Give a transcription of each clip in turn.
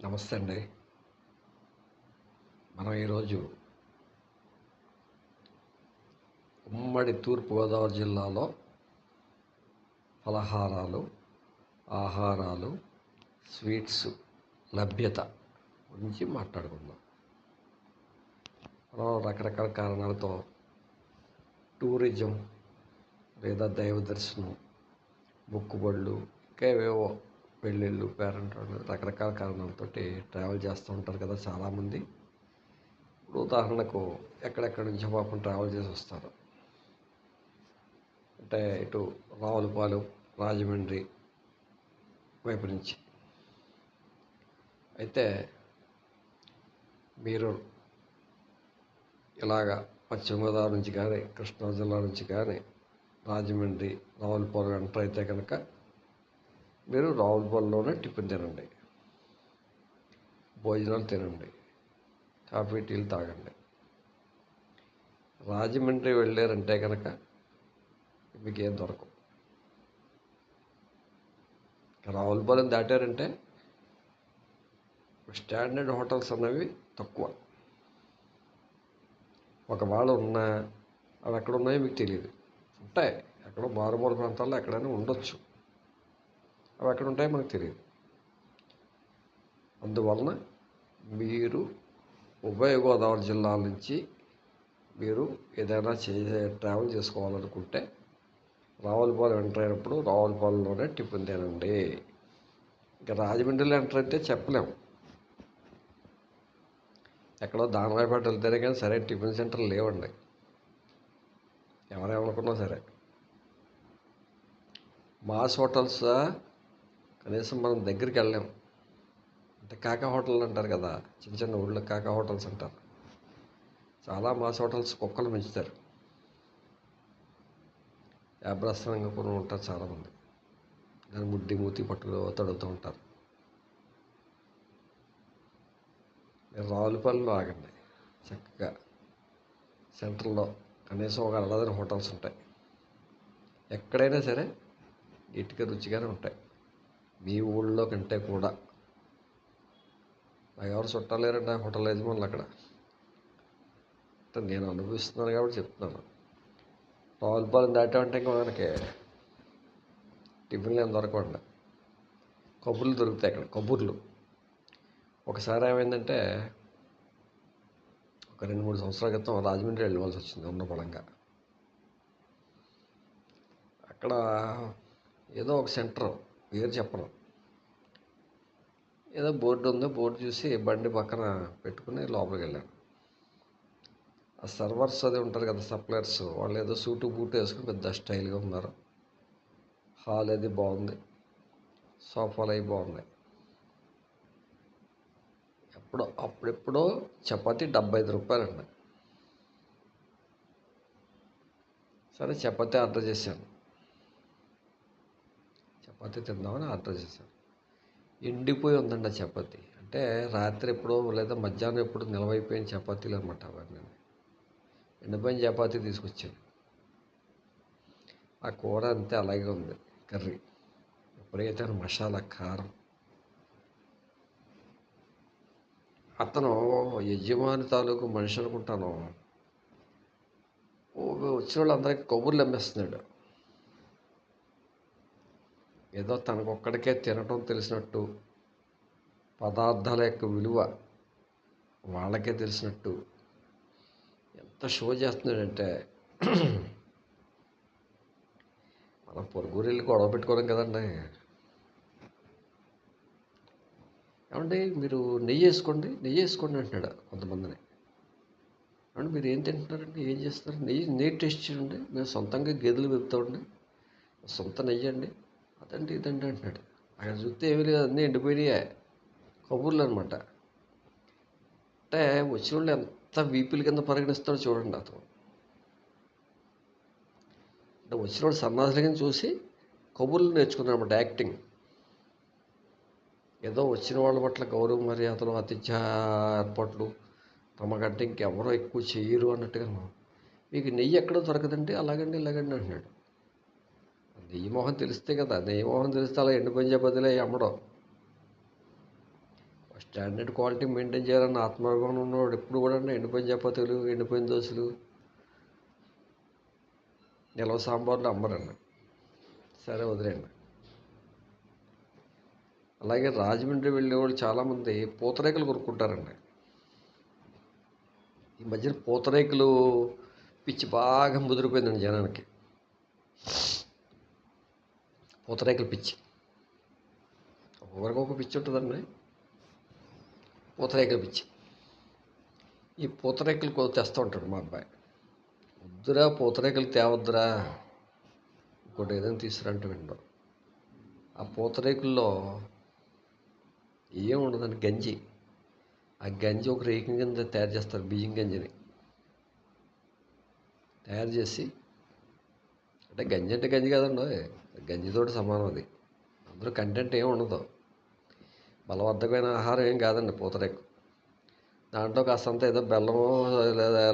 నమస్తే అండి. మనం ఈరోజు ఉమ్మడి తూర్పుగోదావరి జిల్లాలో ఫలహారాలు, ఆహారాలు, స్వీట్స్ లభ్యత గురించి మాట్లాడుకుందాం. మనం రకరకాల కారణాలతో టూరిజం లేదా దైవ దర్శనం, మొక్కుబళ్ళు, ఇంకా ఏవేవో పెళ్ళిళ్ళు, పేరెంటాళ్ళు రకరకాల కారణాలతో ట్రావెల్ చేస్తూ ఉంటారు కదా చాలామంది. ఇప్పుడు ఉదాహరణకు ఎక్కడెక్కడి నుంచో పాపం ట్రావెల్ చేసి వస్తారు. అంటే ఇటు రావులపాలెం, రాజమండ్రి వైపు నుంచి. అయితే మీరు ఇలాగా పశ్చిమ గోదావరి నుంచి కానీ, కృష్ణా జిల్లా నుంచి కానీ రాజమండ్రి, రావులపాలెం ఎంటర్ అయితే కనుక మీరు రావులపాలెంలోనే టిఫిన్ తినండి, భోజనాలు తినండి, కాఫీ టీలు తాగండి. రాజమండ్రి వెళ్ళారంటే కనుక మీకు ఏం దొరకవు. రావులపాలెం దాటారంటే స్టాండర్డ్ హోటల్స్ అనేవి తక్కువ. ఒకవేళ ఉన్నా అవి ఎక్కడ ఉన్నాయో మీకు తెలియదు. ఉంటాయి, ఎక్కడో మారుమూల ప్రాంతాల్లో ఎక్కడైనా ఉండొచ్చు, అవి ఎక్కడ ఉంటాయో మనకు తెలియదు. అందువలన మీరు ఉభయ గోదావరి జిల్లాల నుంచి మీరు ఏదైనా ట్రావెల్ చేసుకోవాలనుకుంటే రావులపాలెం ఎంటర్ అయినప్పుడు రావులపాలెంలోనే టిఫిన్ తినండి. ఇంకా రాజమండ్రిలో ఎంటర్ అయితే చెప్పలేము, ఎక్కడో దానవాయిపేట వెళ్తేనే కానీ సరే టిఫిన్ సెంటర్లు లేవండి. ఎవరేమనుకున్నా సరే మాస్ హోటల్స్ కనీసం మనం దగ్గరికి వెళ్ళలేము. అంటే కాకా హోటల్ అంటారు కదా, చిన్న చిన్న ఊళ్ళో కాకా హోటల్స్ అంటారు. చాలా మాస్ హోటల్స్ కుక్కలు పెంచుతారు, యాభ్రస్థానంగా కొన్ని ఉంటారు చాలామంది. దాన్ని ముడ్డి మూతి పట్టుకు తడుతూ ఉంటారు. మీరు రావులపాలెంలో ఆగండి, చక్కగా సెంటర్లో కనీసం ఒక అరడజన హోటల్స్ ఉంటాయి. ఎక్కడైనా సరే నీట్గా రుచిగానే ఉంటాయి, మీ ఊళ్ళో కంటే కూడా. నాకు ఎవరు చుట్టాలు లేరండి ఆ హోటల్ యజమానులు అక్కడ. నేను అనుభవిస్తున్నాను కాబట్టి చెప్తున్నాను. రావులపాలెం దాటామంటే ఇంకా మనకి టిఫిన్లు ఏం దొరకవండి, కబుర్లు దొరుకుతాయి అక్కడ, కబుర్లు. ఒకసారి ఏమైందంటే ఒక 2-3 సంవత్సరాల క్రితం రాజమండ్రి వెళ్ళవలసి వచ్చింది ఉన్న బలంగా. అక్కడ ఏదో ఒక సెంటర్, పేరు చెప్పను, ఏదో బోర్డు ఉందో బోర్డు చూసి బండి పక్కన పెట్టుకుని లోపలికి వెళ్ళాను. ఆ సర్వర్స్ అది ఉంటారు కదా, సప్లయర్స్, వాళ్ళు ఏదో సూటు బూటు వేసుకుని పెద్ద స్టైల్గా ఉన్నారు. హాల్ అది బాగుంది, సోఫాలు అవి బాగున్నాయి. అప్పుడెప్పుడో చపాతీ 75 రూపాయలండి. సరే చపాతీ ఆర్డర్ చేశాను, చపాతీ తిందామని ఆర్డర్ చేశాను. ఎండిపోయి ఉందండి ఆ చపాతీ. అంటే రాత్రి ఎప్పుడో లేదా మధ్యాహ్నం ఎప్పుడు నిలవైపోయిన చపాతీలు అనమాట అవన్నీ. ఎండిపోయిన చపాతీ తీసుకొచ్చాను. ఆ కూర అంతే అలాగే ఉంది, కర్రీ విపరీతమైన మసాలా, కారం. అతను యజమాని తాలూకు మనిషి అనుకుంటాను, వచ్చిన వాళ్ళందరికీ కబుర్లు అమ్మేస్తున్నాడు. ఏదో తనకొక్కడికే తినటం తెలిసినట్టు, పదార్థాల యొక్క విలువ వాళ్ళకే తెలిసినట్టు ఎంత షో చేస్తున్నాడంటే మనం పొరుగురు వెళ్ళి గొడవ పెట్టుకోవడం కదండి. ఏమంటే మీరు నెయ్యి వేసుకోండి అంటున్నాడు కొంతమందిని. అంటే మీరు ఏం తింటున్నారండి, ఏం చేస్తున్నారు, నెయ్యి టేస్ట్ చేయండి, మేము సొంతంగా గేదెలు పెడతామండి, సొంత నెయ్యి అండి, అదండి ఇదండి అంటున్నాడు. అక్కడ చూస్తే ఏమీ లేదు, అన్నీ ఎండిపోయినాయే, కబుర్లు అనమాట. అంటే వచ్చిన వాళ్ళు ఎంత వీపుల కింద పరిగణిస్తాడో చూడండి అతను. అంటే వచ్చిన వాళ్ళు సన్నాసుల కింద చూసి కబుర్లు నేర్చుకున్నాడు అనమాట, యాక్టింగ్. ఏదో వచ్చిన వాళ్ళ పట్ల గౌరవ మర్యాదలు, ఆతిథ్య ఏర్పాట్లు తమకంటే ఇంకెవరో ఎక్కువ చేయరు అన్నట్టుగా. మీకు నెయ్యి ఎక్కడో దొరకదండి, అలాగండి ఇలాగండి అంటున్నాడు. నెయ్యి మొహం తెలిస్తే కదా, నెయ్యి మొహం తెలిస్తే అలా ఎండిపోయిన చపాతీలు అవి అమ్మడం. ఫస్ట్ స్టాండర్డ్ క్వాలిటీ మెయింటైన్ చేయాలన్న ఆత్మాభిమానం ఉన్నవాడు ఎప్పుడు కూడా ఎండిపోయిన చపాతీలు, ఎండిపోయిన దోశలు, నిలవ సాంబార్లు అమ్మరండి. సరే వదిలేండి. అలాగే రాజమండ్రి వెళ్ళేవాళ్ళు చాలామంది పూతరేకులు కొనుక్కుంటారండి. ఈ మధ్యన పూతరేకులు పిచ్చి బాగా ముదిరిపోయిందండి జనానికి. పూతరేకులు పిచ్చి, ఒక్కొక్కరికి ఒక పిచ్చి ఉంటుందండి. పూతరేకులు పిచ్చి. ఈ పూతరేకులు తెస్తూ ఉంటాడు మా అబ్బాయి. వద్దురా పూతరేకులు తేవద్దురా, ఇంకోటి ఏదైనా తీసుకురంటే విండవు. ఆ పూతరేకుల్లో ఏం ఉండదండి, గంజి. ఆ గంజి ఒక రేకింగ్ కింద తయారు చేస్తారు, బియ్యం గంజిని తయారు చేసి, అంటే గంజి అంటే గంజి కాదండి, గంజితోటి సమానం అది. అందులో కంటెంట్ ఏం ఉండదు, బలవర్ధకమైన ఆహారం ఏం కాదండి పూతరేకు. దాంట్లో కాస్తంత ఏదో బెల్లమో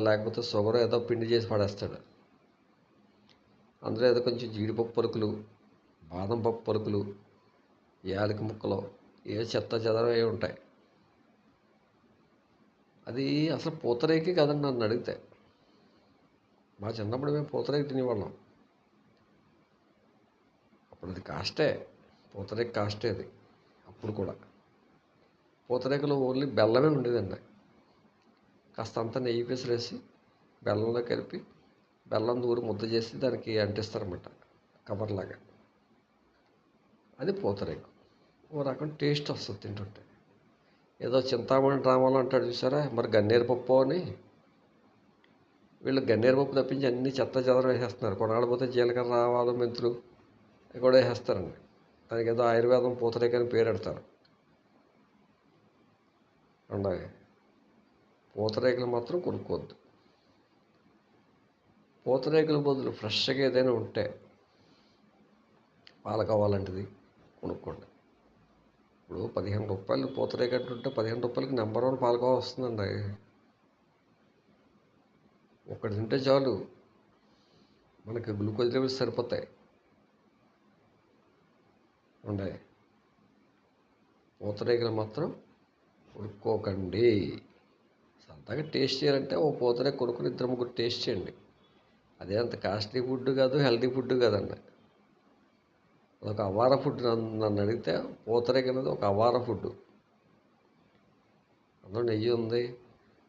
లేకపోతే షుగర్ ఏదో పిండి చేసి పడేస్తాడు. అందులో ఏదో కొంచెం జీడిపప్పు పలుకులు, బాదం పప్పు పలుకులు, యాలకి ముక్కలు, ఏ చెత్త చెదరం ఏ ఉంటాయి. అది అసలు పూతరేకే కదండి నన్ను అడిగితే. మా చిన్నప్పుడు మేము పూతరేకు తినేవాళ్ళం. అప్పుడు అది కాస్టే, పూతరేకు కాస్టే అది. అప్పుడు కూడా పూతరేకులో ఓన్లీ బెల్లమే ఉండేదండి. కాస్తంత నెయ్యి పెసరేసి బెల్లంలో కలిపి బెల్లం దూరి ముద్ద చేసి దానికి అంటిస్తారన్నమాట, కవర్లాగా. అది పూతరేకు. ఓ రకం టేస్ట్ వస్తుంది తింటుంటే. ఏదో చింతామణి డ్రామాలో అంటాడు చూసారా, మరి గన్నేరు పప్పు అని. వీళ్ళు గన్నేరు పప్పు తప్పించి అన్ని చెత్త చెదరం వేసేస్తున్నారు. కొనాళ్ళు పోతే జీలకర్ర, ఆవాలు, మెంతులు అవి కూడా వేసేస్తారండి. దానికి ఏదో ఆయుర్వేదం పూతరేకు అని పేరు పెడతారు. ఉండాలి. పూతరేకులు మాత్రం కొనుక్కోవద్దు. పూతరేకుల బదులు ఫ్రెష్గా ఏదైనా ఉంటే పాలకోవా లాంటిది కొనుక్కోండి. ఇప్పుడు 15 రూపాయలు పూతరేకు అంటుంటే 15 రూపాయలకి నెంబర్ 1 పాలకోవా వస్తుందండి. ఒక్కటి తింటే చాలు, మనకి గ్లూకోజ్ లెవెల్స్ సరిపోతాయి. ఉండే పూతరేకులు మాత్రం కొనుక్కోకండి. సరదాగా టేస్ట్ చేయాలంటే ఓ పూతరేకు కొనుక్కుని 2-3 టేస్ట్ చేయండి. అదే అంత కాస్ట్లీ ఫుడ్ కాదు, హెల్తీ ఫుడ్ కాదండి. అదొక అవార ఫుడ్. నన్ను అడిగితే పూతరేకు అనేది ఒక అవార ఫుడ్. అందులో నెయ్యి ఉంది,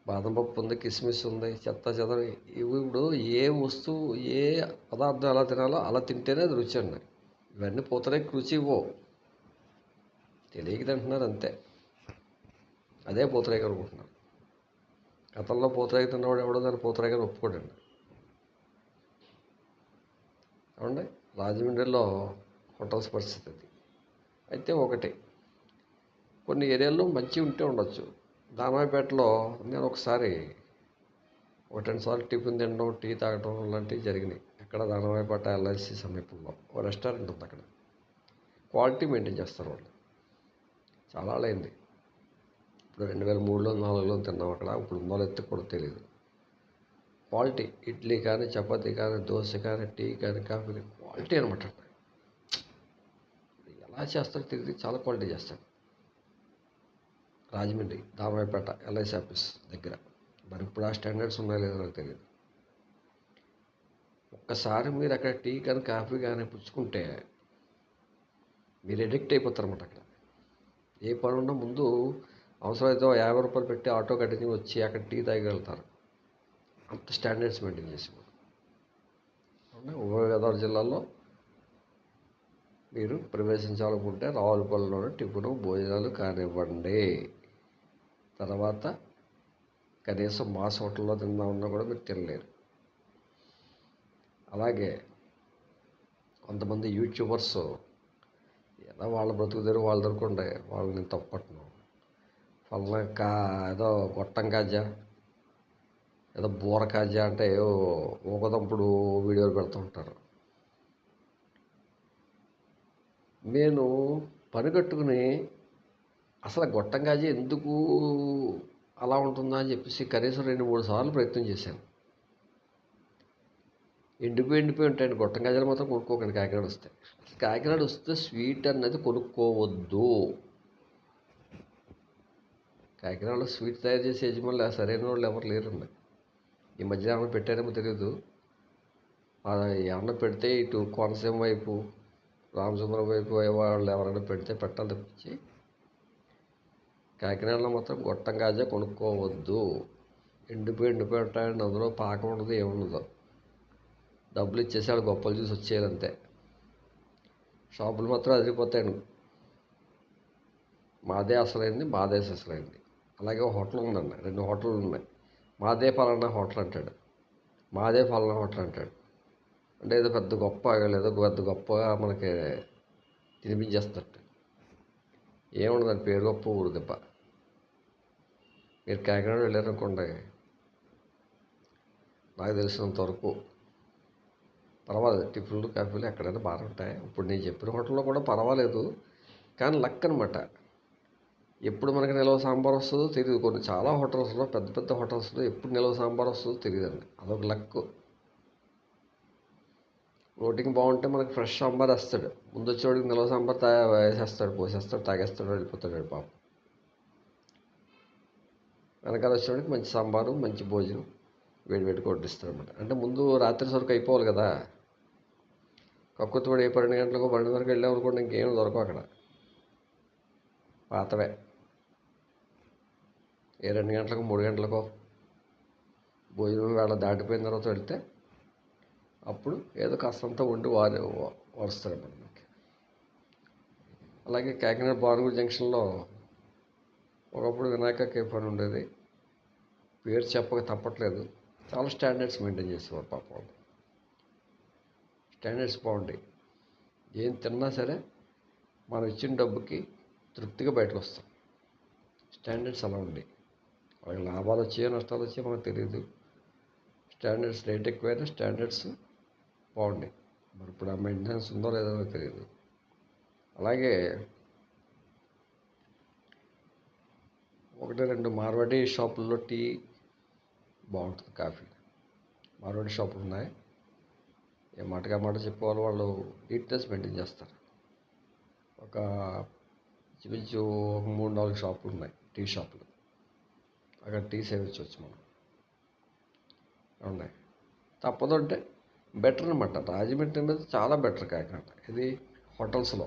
బాదం పప్పు ఉంది, కిస్మిస్ ఉంది, చెత్త చెదర. ఇవి ఇప్పుడు ఏ వస్తువు, ఏ పదార్థం ఎలా తినాలో అలా తింటేనే అది రుచి అండి. ఇవన్నీ పూతరేకు రుచి ఇవ్వవు, తెలియక తింటున్నారు అంతే. అదే పూతరేకు అనుకుంటున్నారు. గతంలో పూతరేకు తిన్నవాడు ఎవడో దాన్ని పూతరేకని ఒప్పుకోడండి. ఏమండి, రాజమండ్రిలో హోటల్స్ పరిస్థితి అది. అయితే ఒకటి, కొన్ని ఏరియాల్లో మంచి ఉంటే ఉండొచ్చు. దానవాయిపేటలో నేను ఒకసారి 2 సార్లు టిఫిన్ తినడం, టీ తాగడం లాంటివి జరిగినాయి. ఎక్కడ, దానవాయిపేట ఎల్ఐసి సమీపంలో ఓ రెస్టారెంట్ ఉంది. అక్కడ క్వాలిటీ మెయింటైన్ చేస్తారు వాళ్ళు. చాలా అయింది, ఇప్పుడు 2003లో 2004లో తిన్నాం అక్కడ. ఇప్పుడు ఉందో లేదో కూడా తెలియదు. క్వాలిటీ ఇడ్లీ కానీ, చపాతీ కానీ, దోశ కానీ, టీ కానీ, కాఫీ కానీ క్వాలిటీ అనమాట. ఎలా చేస్తారో తెలియదు, చాలా క్వాలిటీ చేస్తారు. రాజమండ్రి దామరాయపేట ఎల్ఐసి ఆఫీస్ దగ్గర. మరి ఇప్పుడు ఆ స్టాండర్డ్స్ ఉన్నాయో లేదో నాకు తెలియదు. ఒక్కసారి మీరు అక్కడ టీ కానీ, కాఫీ కానీ పుచ్చుకుంటే మీరు ఎడిక్ట్ అయిపోతారన్నమాట. అక్కడ ఏ పని ఉన్నా ముందు అవసరమైతే 50 రూపాయలు పెట్టి ఆటో కట్టించి వచ్చి అక్కడ టీ తాగలుగుతారు. అంత స్టాండర్డ్స్ మెయింటైన్ చేసి. ఉభయ గోదావరి జిల్లాలో మీరు ప్రవేశించాలనుకుంటే రావులపల్లిలోనే టిఫిను భోజనాలు కానివ్వండి. తర్వాత కనీసం మాస్ హోటల్లో తిందామన్నా కూడా మీరు తినలేరు. అలాగే కొంతమంది యూట్యూబర్స్ ఏదో వాళ్ళ బ్రతుకు తెరువు వాళ్ళు దొరుకుంటే వాళ్ళని తప్పట్ను. ఫలానా ఏదో గొట్టం కాజా, ఏదో బూర కాజా అంటే ఊకదంపుడు వీడియోలు పెడుతూ ఉంటారు. నేను పనిగట్టుకుని అసలు గొట్టం కాజా ఎందుకు అలా ఉంటుందా అని చెప్పేసి కనీసం 2-3 సార్లు ప్రయత్నం చేశాను. ఎండిపోయి ఉంటాయండి గొట్టం కాజాలు మాత్రం కొనుక్కోకండి. కాకినాడ వస్తే స్వీట్ అన్నది కొనుక్కోవద్దు. కాకినాడలో స్వీట్ తయారు చేసే యజమానులు సరైన వాళ్ళు ఎవరు లేరండి. ఈ మధ్య ఏమైనా పెట్టారేమో తెలియదు. ఏమన్నా పెడితే ఇటు కోనసీమ వైపు, రామచంద్రం వైపు వాళ్ళు ఎవరైనా పెడితే పెట్టాలి తప్పించి కాకినాడలో మాత్రం గొట్టం కాజా కొనుక్కోవద్దు. ఎండిపోయి ఉంటాయండి, అందులో పాకం ఉండదు, ఏముండదు. డబ్బులు ఇచ్చేసి వాళ్ళు గొప్పలు చూసి వచ్చేయాలంతే. షాపులు మాత్రం అదిరిపోతాయండి. మాదే అసలైంది. అలాగే హోటల్ ఉందండి, 2 హోటళ్ళు ఉన్నాయి. మాదే ఫలానా హోటల్ అంటాడు, అంటే ఏదో పెద్ద గొప్పగా మనకి తినిపించేస్తట్టు. ఏముండదండి, పేరు గొప్ప ఊరు దెబ్బ. మీరు కాకినాడ వెళ్ళారనుకోండి, నాకు తెలిసినంత వరకు పర్వాలేదు, టిఫిన్లు కాఫీలు ఎక్కడైనా బాగా ఉంటాయి. ఇప్పుడు నేను చెప్పిన హోటల్లో కూడా పర్వాలేదు, కానీ లక్ అనమాట. ఎప్పుడు మనకి నిల్వ సాంబార్ వస్తుందో తెలియదు. చాలా హోటల్స్లో, పెద్ద హోటల్స్లో ఎప్పుడు నిల్వ సాంబార్ వస్తుందో తెలియదండి. అదొక లక్. రోటింగ్ బాగుంటే మనకి ఫ్రెష్ సాంబార్ వేస్తాడు. ముందు వచ్చేవాడికి నిల్వ సాంబార్ పోసేస్తాడు, తాగేస్తాడు, వెళ్ళిపోతాడు పాపం. వెనకాల వచ్చేవాడికి మంచి సాంబారు, మంచి భోజనం వేడి కొట్టిస్తాడు అనమాట. అంటే ముందు రాత్రి సరుకు అయిపోవాలి కదా. కక్కుర్తిపడి 12 గంటలకు 12 వరకు వెళ్ళాం అనుకోండి, ఇంకేం దొరకవు అక్కడ. పాతవే 2 గంటలకు 3 గంటలకో భోజనం వేళ దాటిపోయిన తర్వాత వెళ్తే అప్పుడు ఏదో కాస్తంతా వండి వరుస్తారు మనకి. అలాగే కాకినాడ భానుగుడి జంక్షన్లో ఒకప్పుడు వినాయక కేఫ్ అని ఉండేది. పేరు చెప్పక తప్పట్లేదు. చాలా స్టాండర్డ్స్ మెయింటైన్ చేసేవారు పాపం. స్టాండర్డ్స్ బాగుంటాయి. ఏం తిన్నా సరే మనం ఇచ్చిన డబ్బుకి తృప్తిగా బయటకు వస్తాం. స్టాండర్డ్స్ అలా ఉండి, వాళ్ళకి లాభాలు వచ్చాయో నష్టాలు వచ్చాయో మనకు తెలియదు. స్టాండర్డ్స్ రేట్ ఎక్కువైనా స్టాండర్డ్స్ బాగుంటాయి. మరి ఇప్పుడు ఆ మెయింటెనెన్స్ ఉందో లేదో తెలియదు. అలాగే 1-2 మార్వాడి షాపుల్లో టీ బాగుంటుంది, కాఫీ. మార్వాడి షాపులు ఉన్నాయి. ఏ మాటగా మాట చెప్పేవాళ్ళు, వాళ్ళు నీట్నెస్ మెయింటైన్ చేస్తారు. ఒక ఇంచుమించు 3-4 షాపులు ఉన్నాయి, టీ షాపులు. అక్కడ టీ సేవించవచ్చు మనం. ఉన్నాయి. తప్పదంటే బెటర్ అనమాట. రాజమండ్రి మీద చాలా బెటర్ కాకినాడ. ఇది హోటల్స్లో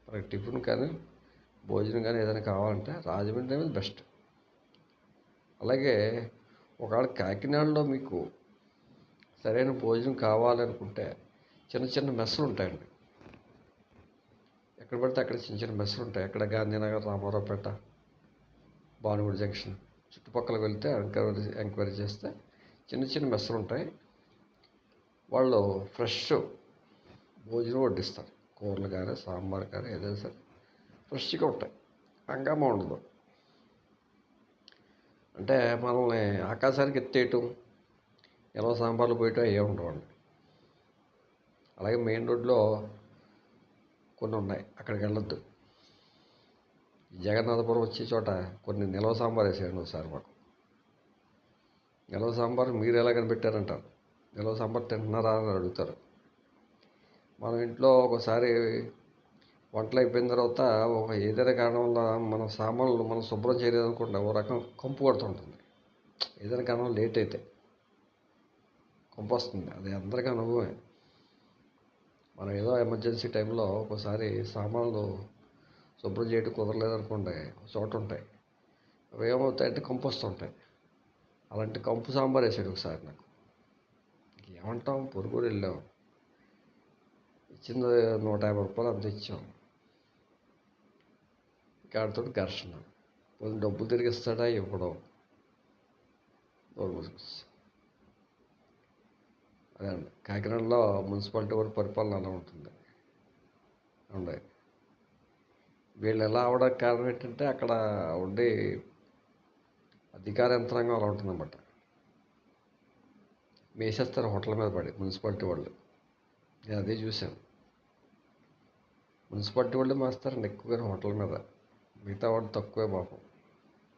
మనకి టిఫిన్ కానీ భోజనం కానీ ఏదైనా కావాలంటే రాజమండ్రి అనేది బెస్ట్. అలాగే ఒకవేళ కాకినాడలో మీకు సరైన భోజనం కావాలనుకుంటే చిన్న మెస్సులు ఉంటాయండి. ఎక్కడ పడితే అక్కడ చిన్న మెస్సులు ఉంటాయి. అక్కడ గాంధీనగర్, రామారావుపేట, భానుగుడి జంక్షన్ చుట్టుపక్కల వెళ్తే ఎంక్వైరీ చేస్తే చిన్న మెస్సులు ఉంటాయి. వాళ్ళు ఫ్రెష్ భోజనం వడ్డిస్తారు. కూరలు కానీ సాంబార్ కానీ ఏదైనా సరే ఫ్రెష్గా ఉంటాయి. హంగామా ఉండదు. అంటే మనల్ని ఆకాశానికి ఎత్తేయటం, ఎలా సాంబార్లు పోయటం ఏమి ఉండవండి. అలాగే మెయిన్ రోడ్లో కొన్ని ఉన్నాయి, అక్కడికి వెళ్ళొద్దు. జగన్నాథపురం వచ్చే చోట కొన్ని నిల్వ సాంబార్ వేసేయండి ఒకసారి. మాకు నిల్వ సాంబార్ మీరు ఎలా కనిపెట్టారంటారు. నిల్వ సాంబార్ తింటున్నారా అని అడుగుతారు. మనం ఇంట్లో ఒకసారి వంటలు అయిపోయిన తర్వాత ఏదైనా కారణం వల్ల మన సామాన్లు మనం శుభ్రం చేయలేదనుకోండి, ఓ రకం కంపు కొడుతుంటుంది. ఏదైనా కారణం లేట్ అయితే కంపు వస్తుంది. అది అందరికీ అనుభవమే. మనం ఏదో ఎమర్జెన్సీ టైంలో ఒకసారి సామాన్లు శుభ్రం చేయడం కుదరలేదనుకోండి, చోట ఉంటాయి, అవి ఏమవుతాయంటే కంపు వస్తుంటాయి. అలాంటి కంపు సాంబార్ వేసాడు ఒకసారి నాకు. ఏమంటాం, పొరుగురు వెళ్ళాం, ఇచ్చింది 150 రూపాయలు అంత ఇచ్చాం. గాడితో ఘర్షణ. కొంచెం డబ్బులు తిరిగి ఇస్తాడా ఇవ్వడం. అదే అండి, కాకినాడలో మున్సిపాలిటీ వారి పరిపాలన అలా ఉంటుంది. ఉండే వీళ్ళు ఎలా అవడానికి కారణం ఏంటంటే అక్కడ ఉండే అధికార యంత్రాంగం అలా ఉంటుందన్నమాట. వేసేస్తారు హోటల్ మీద పడి మున్సిపాలిటీ వాళ్ళు. నేను అదే చూశాను. మున్సిపాలిటీ వాళ్ళు వేస్తారండి ఎక్కువగా హోటల్ మీద. మిగతా వాడు తక్కువే పాపం.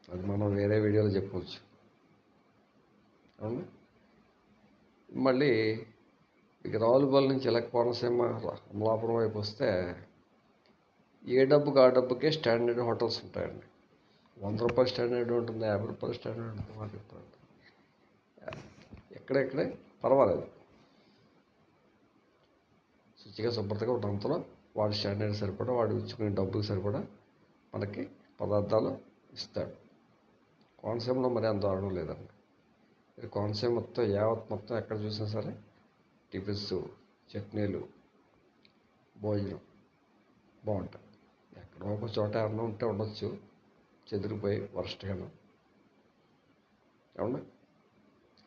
అది మనం వేరే వీడియోలో చెప్పవచ్చు. అవును. మళ్ళీ ఇక రావులపల్లి నుంచి ఇలా కోనసీమ అమలాపురం వైపు వస్తే ఏ డబ్బుకి ఆ డబ్బుకే స్టాండర్డ్ హోటల్స్ ఉంటాయండి. రూపాయల స్టాండర్డ్ ఉంటుంది, రూపాయల స్టాండర్డ్ ఉంటుంది. మాకు ఇప్పుడు ఎక్కడెక్కడే పర్వాలేదు, శుచిగా శుభ్రతగా ఉన్నంతలో వాడి స్టాండర్డ్ సరిపడా, వాడు ఇచ్చుకునే డబ్బులు సరిపడా మనకి పదార్థాలు ఇస్తాడు. కోనసీమలో మరి అంత దారుణం లేదండి. కోనసీమ మొత్తం యావత్ మొత్తం ఎక్కడ చూసినా సరే టిఫిన్స్, చట్నీలు, భోజనం బాగుంటాయి. ఎక్కడో ఒక చోట ఏమన్నా ఉంటే ఉండొచ్చు, చెదిరిపోయి వరస్ట్గాను. ఏమన్నా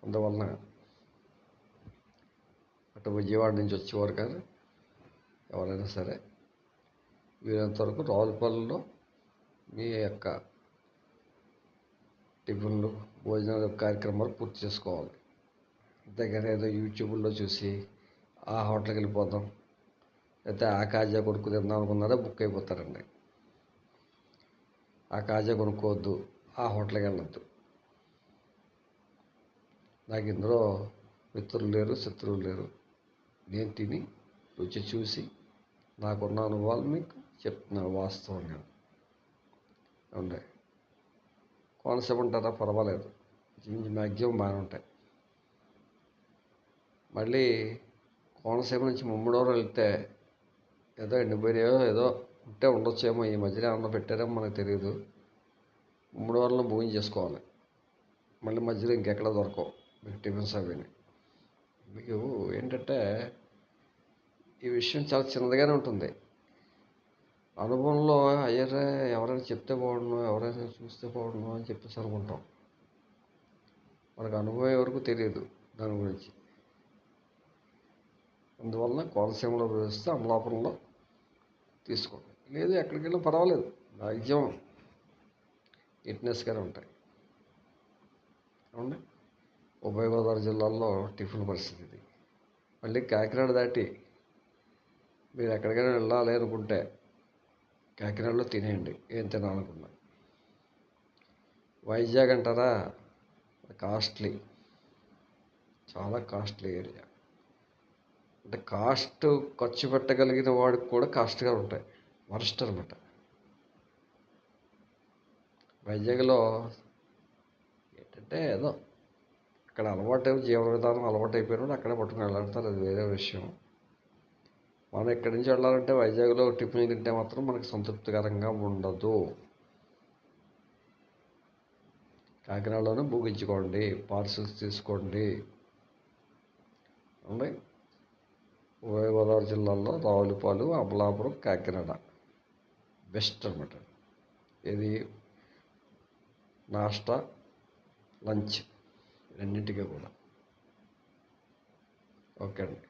అందువలన అటు విజయవాడ నుంచి వచ్చేవారు కానీ ఎవరైనా సరే వీరంతవరకు రావులపల్లిలో మీ యొక్క టిఫిన్లు, భోజనాలు కార్యక్రమాలు పూర్తి చేసుకోవాలి. అంతేగాని ఏదో యూట్యూబ్లో చూసి ఆ హోటల్కి వెళ్ళిపోతాం, లేకపోతే ఆ కాజా కొనుక్కు తిందాం అనుకున్నారా బుక్ అయిపోతారండి. ఆ కాజా కొనుక్కోవద్దు, ఆ హోటల్కి వెళ్ళొద్దు. నాకు ఇందులో మిత్రులు లేరు, శత్రువులు లేరు. నేను తిని రుచి చూసి నాకున్న అనుభవాలు మీకు చెప్తున్నాను వాస్తవంగా. ఉండే కోనసీమ ఉంటారా పర్వాలేదు, మ్యాక్సిమం బాగానే ఉంటాయి. మళ్ళీ కోనసీమ నుంచి ముమ్మడోరం వెళ్తే ఏదో ఎండిపోయాయో ఏదో ఉంటే ఉండొచ్చేమో, ఈ మధ్యన ఏమన్నా పెట్టారేమో మనకు తెలియదు. ముమ్మడోరంలో భోజనం చేసుకోవాలి. మళ్ళీ మధ్యలో ఇంకెక్కడ దొరకవు మీకు టిఫిన్స్ అవిని. మీకు ఏంటంటే ఈ విషయం చాలా చిన్నదిగానే ఉంటుంది. అనుభవంలో అయ్యరే ఎవరైనా చెప్తే బాగుండు, ఎవరైనా చూస్తే బాగుండు అని చెప్పేసి అనుకుంటాం. మనకు అనుభవం వరకు తెలియదు దాని గురించి. అందువలన కోనసీమలో వేస్తే అమలాపురంలో తీసుకోండి. లేదు ఎక్కడికి వెళ్ళినా పర్వాలేదు, మ్యాక్సిమం నీట్నెస్గానే ఉంటాయి. అవునండి. ఉభయ గోదావరి జిల్లాల్లో టిఫిన్ పరిస్థితి ఇది. మళ్ళీ కాకినాడ దాటి మీరు ఎక్కడికైనా వెళ్ళాలి అనుకుంటే కాకినాడలో తినేయండి ఏం తినాలనుకున్నా. వైజాగ్ అంటారా, కాస్ట్లీ, చాలా కాస్ట్లీ ఏరియా. అంటే కాస్ట్ ఖర్చు పెట్టగలిగిన వాడికి కూడా కాస్ట్గా ఉంటాయి, వరస్ట్ అనమాట. వైజాగ్లో ఏంటంటే ఏదో అక్కడ అలవాటు, జీవన విధానం అలవాటు అయిపోయినాడు అక్కడే పట్టుకుని వెళ్ళాడతారు, అది వేరే విషయం. మనం ఇక్కడి నుంచి వెళ్ళాలంటే వైజాగ్లో టిఫిన్ తింటే మాత్రం మనకి సంతృప్తికరంగా ఉండదు. కాకినాడలోనే ముగించుకోండి, పార్సిల్స్ తీసుకోండి. అండి ఉభయ గోదావరి జిల్లాల్లో రావులపాలెం, అమలాపురం, కాకినాడ బెస్ట్ అనమాట. ఇది నాస్టా, లంచ్ రెండింటికి కూడా. ఓకే అండి.